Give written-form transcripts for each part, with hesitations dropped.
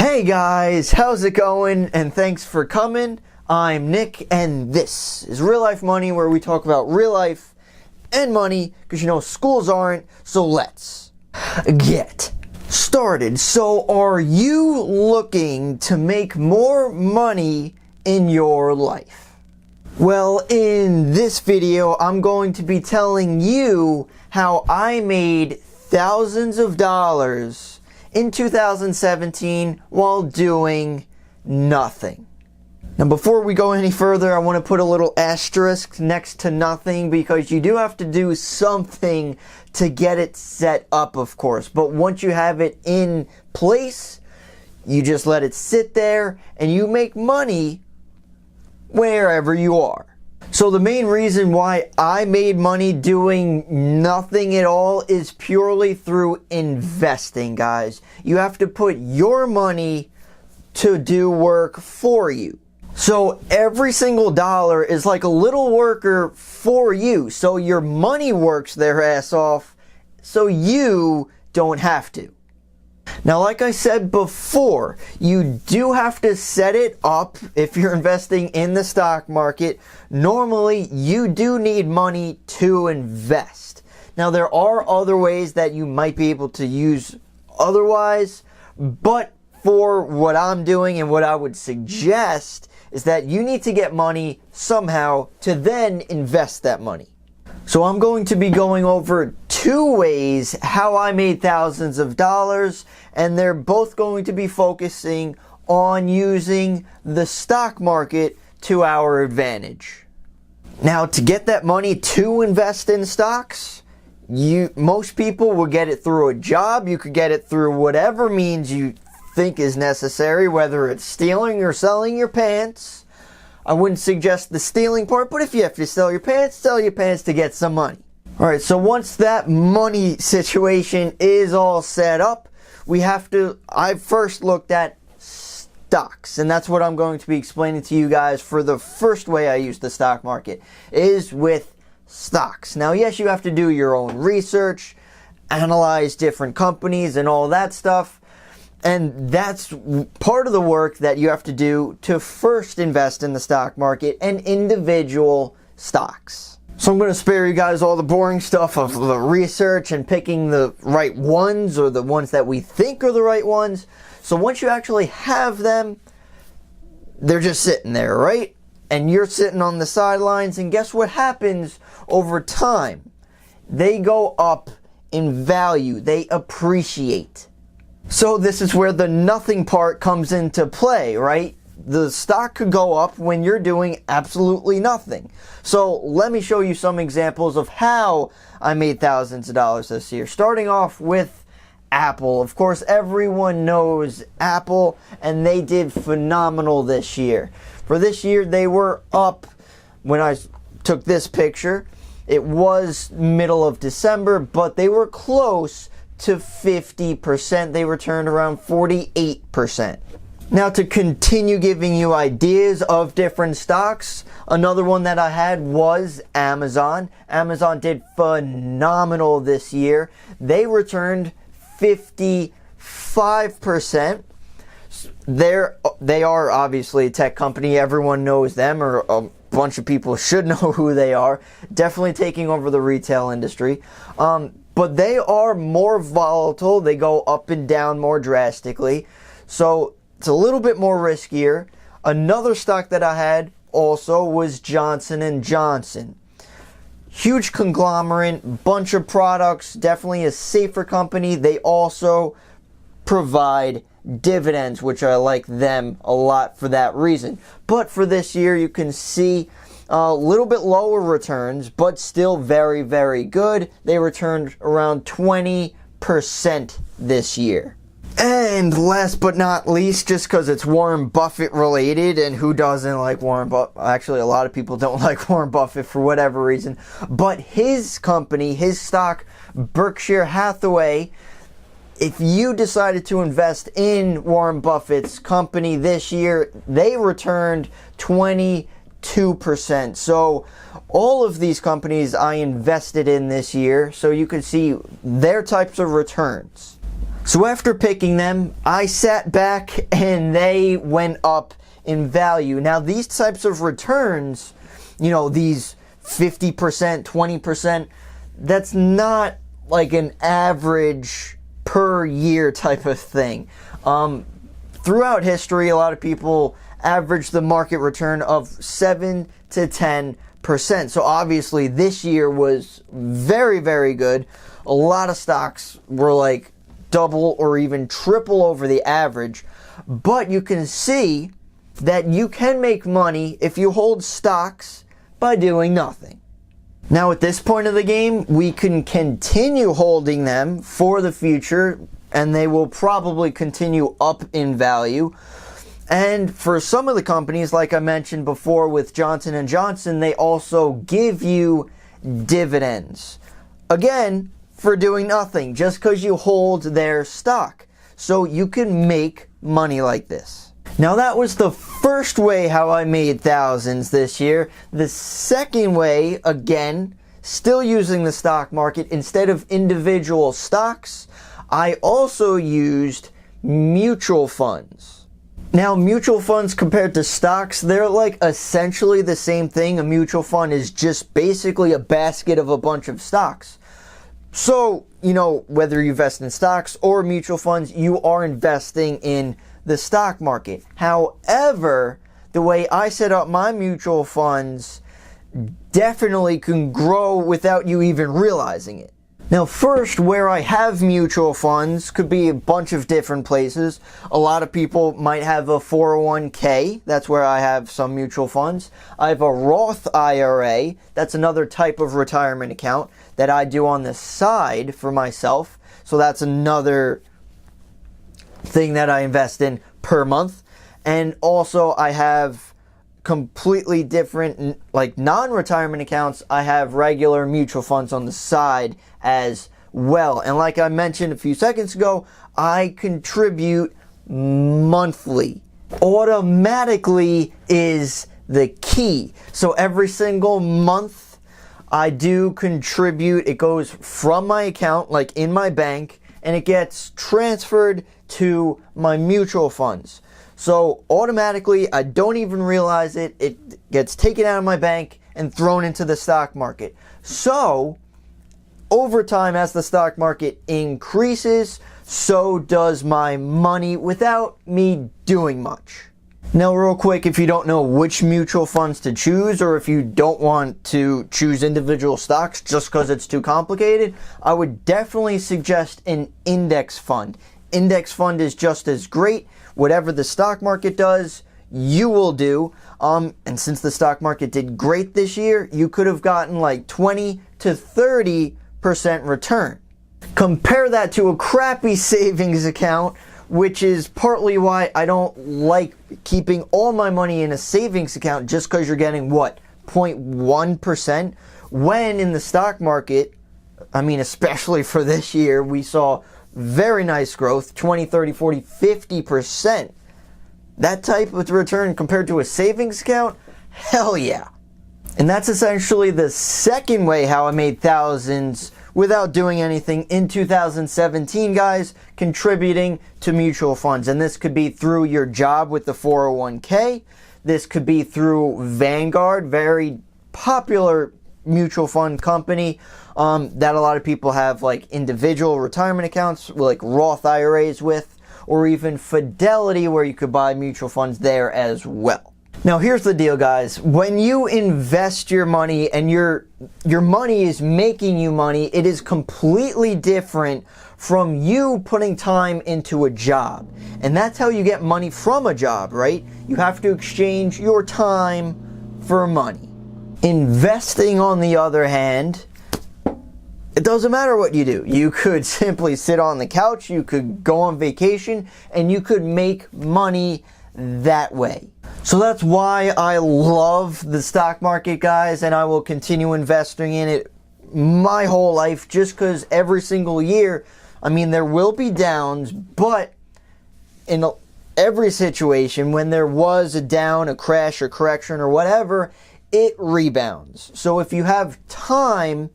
Hey guys, how's it going? And thanks for coming. I'm Nick, and this is Real Life Money, where we talk about real life and money, because you know schools aren't, so let's get started. So are you looking to make more money in your life? Well, in this video, I'm going to be telling you how I made thousands of dollars in 2017 while doing nothing. Now, before we go any further, I want to put a little asterisk next to nothing, because you do have to do something to get it set up, of course. But once you have it in place, you just let it sit there and you make money wherever you are. So the main reason why I made money doing nothing at all is purely through investing, guys. You have to put your money to do work for you. So every single dollar is like a little worker for you. So your money works their ass off so you don't have to. Now, like I said before, you do have to set it up if you're investing in the stock market. Normally, you do need money to invest. Now, there are other ways that you might be able to use otherwise, but for what I'm doing and what I would suggest is that you need to get money somehow to then invest that money. So I'm going to be going over two ways how I made thousands of dollars, and they're both going to be focusing on using the stock market to our advantage. Now, to get that money to invest in stocks, most people will get it through a job. You could get it through whatever means you think is necessary, whether it's stealing or selling your pants. I wouldn't suggest the stealing part, but if you have to sell your pants to get some money. Alright, so once that money situation is all set up, I first looked at stocks, and that's what I'm going to be explaining to you guys for the first way I use the stock market, is with stocks. Now, yes, you have to do your own research, analyze different companies and all that stuff. And that's part of the work that you have to do to first invest in the stock market and individual stocks. So I'm going to spare you guys all the boring stuff of the research and picking the right ones, or the ones that we think are the right ones. So once you actually have them, they're just sitting there, right? And you're sitting on the sidelines, and guess what happens over time? They go up in value. They appreciate. So this is where the nothing part comes into play, right? The stock could go up when you're doing absolutely nothing. So let me show you some examples of how I made thousands of dollars this year. Starting off with Apple. Of course, everyone knows Apple, and they did phenomenal this year. For this year, they were up. When I took this picture, it was middle of December, but they were close to 50%. They returned around 48%. Now, to continue giving you ideas of different stocks, another one that I had was Amazon. Amazon did phenomenal this year. They returned 55%. They are obviously a tech company. Everyone knows them, or a bunch of people should know who they are. Definitely taking over the retail industry. But they are more volatile. They go up and down more drastically. So it's a little bit more riskier. Another stock that I had also was Johnson & Johnson. Huge conglomerate, bunch of products, definitely a safer company. They also provide dividends, which I like them a lot for that reason. But for this year, you can see a little bit lower returns, but still very, very good. They returned around 20% this year. And last but not least, just because it's Warren Buffett related, and who doesn't like Warren Buffett? Actually, a lot of people don't like Warren Buffett for whatever reason. But his company, his stock, Berkshire Hathaway, if you decided to invest in Warren Buffett's company this year, they returned 22%. So all of these companies I invested in this year, so you can see their types of returns. So after picking them, I sat back and they went up in value. Now these types of returns, these 50%, 20%, that's not like an average per year type of thing. Throughout history, a lot of people average the market return of 7 to 10%. So obviously this year was very, very good. A lot of stocks were like double or even triple over the average. But you can see that you can make money if you hold stocks by doing nothing. Now at this point of the game, we can continue holding them for the future, and they will probably continue up in value. And for some of the companies, like I mentioned before with Johnson & Johnson, they also give you dividends. Again, for doing nothing, just because you hold their stock. So you can make money like this. Now that was the first way how I made thousands this year. The second way, again, still using the stock market, instead of individual stocks, I also used mutual funds. Now mutual funds compared to stocks, they're like essentially the same thing. A mutual fund is just basically a basket of a bunch of stocks. So, whether you invest in stocks or mutual funds, you are investing in the stock market. However, the way I set up my mutual funds definitely can grow without you even realizing it. Now first, where I have mutual funds could be a bunch of different places. A lot of people might have a 401k. That's where I have some mutual funds. I have a Roth IRA. That's another type of retirement account that I do on the side for myself. So that's another thing that I invest in per month. And also I have completely different, like non-retirement accounts. I have regular mutual funds on the side as well. And like I mentioned a few seconds ago, I contribute monthly. Automatically is the key. So every single month I do contribute. It goes from my account, like in my bank, and it gets transferred to my mutual funds. So automatically, I don't even realize it. It gets taken out of my bank and thrown into the stock market. So over time, as the stock market increases, so does my money without me doing much. Now real quick, if you don't know which mutual funds to choose, or if you don't want to choose individual stocks just because it's too complicated, I would definitely suggest an index fund. Index fund is just as great. Whatever the stock market does, you will do. And since the stock market did great this year, you could have gotten like 20 to 30% return. Compare that to a crappy savings account, which is partly why I don't like keeping all my money in a savings account just because you're getting, 0.1%? When in the stock market, especially for this year, we saw very nice growth, 20, 30, 40, 50%. That type of return compared to a savings account? Hell yeah. And that's essentially the second way how I made thousands without doing anything in 2017, guys, contributing to mutual funds. And this could be through your job with the 401k. This could be through Vanguard, very popular mutual fund company that a lot of people have like individual retirement accounts like Roth IRAs with, or even Fidelity, where you could buy mutual funds there as well. Now here's the deal, guys. When you invest your money and your money is making you money, it is completely different from you putting time into a job. And that's how you get money from a job, right? You have to exchange your time for money. Investing, on the other hand, it doesn't matter what you do. You could simply sit on the couch, you could go on vacation, and you could make money that way. So that's why I love the stock market, guys, and I will continue investing in it my whole life, just because every single year, there will be downs, but in every situation, when there was a down, a crash, or correction, or whatever, it rebounds. So if you have time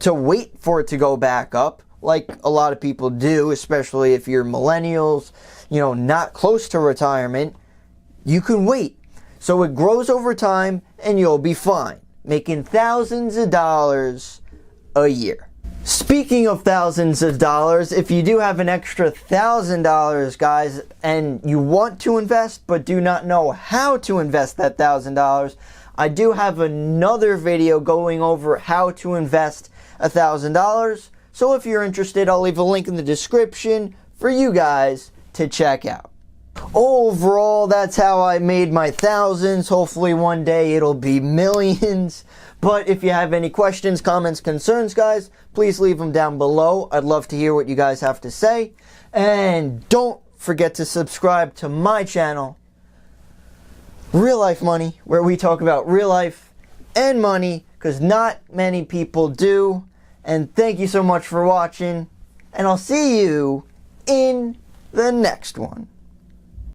to wait for it to go back up, like a lot of people do, especially if you're millennials, not close to retirement, you can wait. So it grows over time and you'll be fine, making thousands of dollars a year. Speaking of thousands of dollars, if you do have an extra $1,000, guys, and you want to invest but do not know how to invest that $1,000, I do have another video going over how to invest $1,000. So if you're interested, I'll leave a link in the description for you guys to check out. Overall, that's how I made my thousands. Hopefully one day it'll be millions. But if you have any questions, comments, concerns, guys, please leave them down below. I'd love to hear what you guys have to say. And don't forget to subscribe to my channel, Real Life Money, where we talk about real life and money, because not many people do. And thank you so much for watching, and I'll see you in the next one.